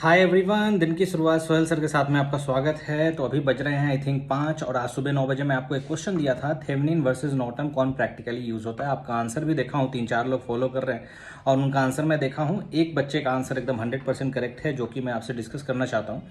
Hi everyone, दिन की शुरुआत सोहेल सर के साथ में आपका स्वागत है। तो अभी बज रहे हैं आई थिंक 5 और आज सुबह 9 बजे मैं आपको एक क्वेश्चन दिया था, थेवेनिन वर्सेस नॉर्टन कौन प्रैक्टिकली यूज होता है। आपका आंसर भी देखा हूँ, 3-4 लोग फॉलो कर रहे हैं और उनका आंसर मैं देखा हूँ। एक बच्चे का आंसर एकदम 100% करेक्ट है, जो कि मैं आपसे डिस्कस करना चाहता हूँ।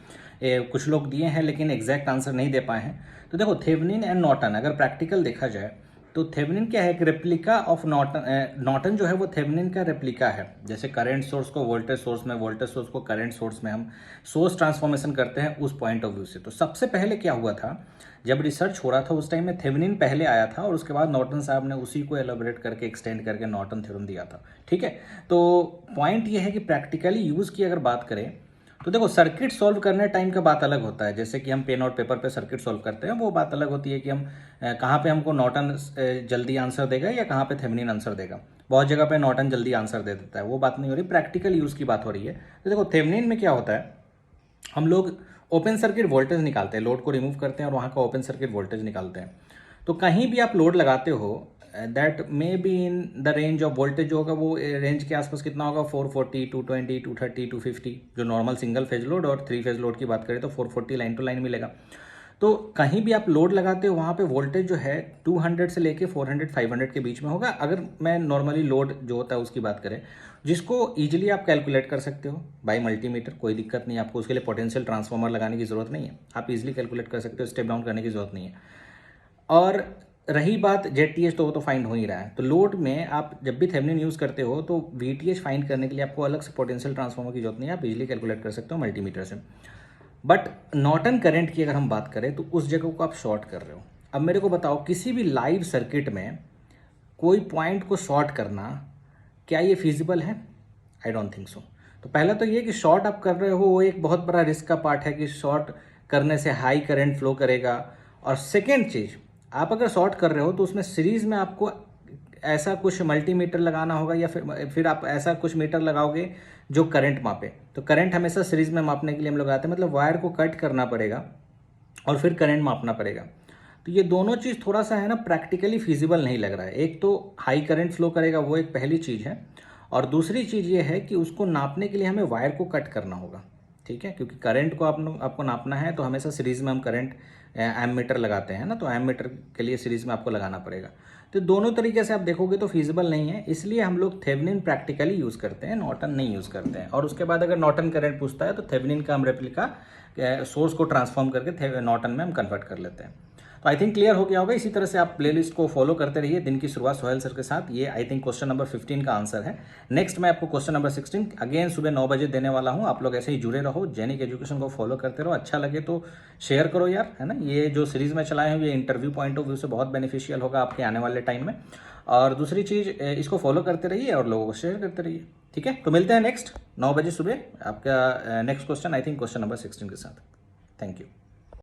कुछ लोग दिए हैं लेकिन एग्जैक्ट आंसर नहीं दे पाए हैं। तो देखो, थेवेनिन एंड नॉर्टन अगर प्रैक्टिकल देखा जाए तो थेवेनिन क्या है, एक रेप्लिका ऑफ नॉर्टन। नॉर्टन जो है वो थेवेनिन का रेप्लिका है। जैसे करंट सोर्स को वोल्टेज सोर्स में, वोल्टेज सोर्स को करंट सोर्स में हम सोर्स ट्रांसफॉर्मेशन करते हैं उस पॉइंट ऑफ व्यू से। तो सबसे पहले क्या हुआ था, जब रिसर्च हो रहा था उस टाइम में थेवेनिन पहले आया था और उसके बाद नॉर्टन साहब ने उसी को एलोबरेट करके एक्सटेंड करके नॉर्टन थ्योरम दिया था। ठीक है, तो पॉइंट ये है कि प्रैक्टिकली यूज़ की अगर बात करें तो देखो, सर्किट सॉल्व करने टाइम का बात अलग होता है। जैसे कि हम पेन और पेपर पे सर्किट सॉल्व करते हैं, वो बात अलग होती है कि हम कहाँ पे हमको नॉर्टन जल्दी आंसर देगा या कहाँ पे थेवेनिन आंसर देगा। बहुत जगह पे नॉर्टन जल्दी आंसर दे देता है, वो बात नहीं हो रही, प्रैक्टिकल यूज़ की बात हो रही है। तो देखो, थेवेनिन में क्या होता है, हम लोग ओपन सर्किट वोल्टेज निकालते हैं, लोड को रिमूव करते हैं और वहाँ का ओपन सर्किट वोल्टेज निकालते हैं। तो कहीं भी आप लोड लगाते हो, that may be in the range of voltage जो होगा वो रेंज के आसपास कितना होगा, 440, 220, 230, 250, जो नॉर्मल सिंगल फेज लोड और 3 फेज लोड की बात करें तो 440 लाइन टू लाइन मिलेगा। तो कहीं भी आप लोड लगाते हो वहाँ पे वोल्टेज जो है 200 से लेके 400 500 के बीच में होगा। अगर मैं नॉर्मली लोड जो होता है उसकी बात करें, जिसको इजीली आप कैलकुलेट कर सकते हो बाय मल्टीमीटर, कोई दिक्कत नहीं है आपको। उसके लिए पोटेंशियल ट्रांसफार्मर लगाने की जरूरत नहीं है, आप इजीली कैलकुलेट कर सकते हो, स्टेप डाउन करने की जरूरत नहीं है। और रही बात जेटीएच, तो वो तो फाइंड हो ही रहा है। तो लोड में आप जब भी थेवेनिन यूज़ करते हो तो वीटीएच फाइंड करने के लिए आपको अलग से पोटेंशियल ट्रांसफार्मर की जरूरत नहीं है, आप इजीली कैलकुलेट कर सकते हो मल्टीमीटर से। बट नॉर्टन करंट की अगर हम बात करें तो उस जगह को आप शॉर्ट कर रहे हो। अब मेरे को बताओ, किसी भी लाइव सर्किट में कोई पॉइंट को शॉर्ट करना, क्या ये फिजिबल है? I don't think so. तो पहला तो ये कि शॉर्ट आप कर रहे हो वो एक बहुत बड़ा रिस्क का पार्ट है कि शॉर्ट करने से हाई करंट फ्लो करेगा। और सेकेंड चीज, आप अगर शॉर्ट कर रहे हो तो उसमें सीरीज में आपको ऐसा कुछ मल्टीमीटर लगाना होगा या फिर आप ऐसा कुछ मीटर लगाओगे जो करंट मापे। तो करंट हमेशा सीरीज में मापने के लिए हम लोग आते हैं, मतलब वायर को कट करना पड़ेगा और फिर करंट मापना पड़ेगा। तो ये दोनों चीज़ थोड़ा सा है ना, प्रैक्टिकली फिजिबल नहीं लग रहा है। एक तो हाई करंट फ्लो करेगा, वो एक पहली चीज़ है, और दूसरी चीज़ ये है कि उसको नापने के लिए हमें वायर को कट करना होगा। ठीक है, क्योंकि करंट को आपको नापना है तो हमेशा सीरीज में हम करंट एम मीटर लगाते हैं ना, तो एम मीटर के लिए सीरीज में आपको लगाना पड़ेगा। तो दोनों तरीके से आप देखोगे तो फिजिबल नहीं है, इसलिए हम लोग थेवेनिन प्रैक्टिकली यूज़ करते हैं, नॉर्टन नहीं यूज़ करते हैं। और उसके बाद अगर नॉर्टन करंट पूछता है तो थेवेनिन का हम रेप्लिका सोर्स को ट्रांसफॉर्म करके नॉर्टन में हम कन्वर्ट कर लेते हैं। तो आई थिंक क्लियर हो गया होगा। इसी तरह से आप प्लेलिस्ट को फॉलो करते रहिए। दिन की शुरुआत सोहेल सर के साथ, ये आई थिंक क्वेश्चन नंबर 15 का आंसर है। नेक्स्ट मैं आपको क्वेश्चन नंबर 16 अगेन सुबह 9 बजे देने वाला हूँ। आप लोग ऐसे ही जुड़े रहो, जैनिक एजुकेशन को फॉलो करते रहो। अच्छा लगे तो शेयर करो यार, है ना। ये जो सीरीज में चलाए हैं ये इंटरव्यू पॉइंट ऑफ व्यू से बहुत बेनिफिशियल होगा आपके आने वाले टाइम में। और दूसरी चीज़, इसको फॉलो करते रहिए और लोगों को शेयर करते रहिए। ठीक है, तो मिलते हैं नेक्स्ट 9 बजे सुबह आपका next question, I think question number 16 के साथ। Thank you.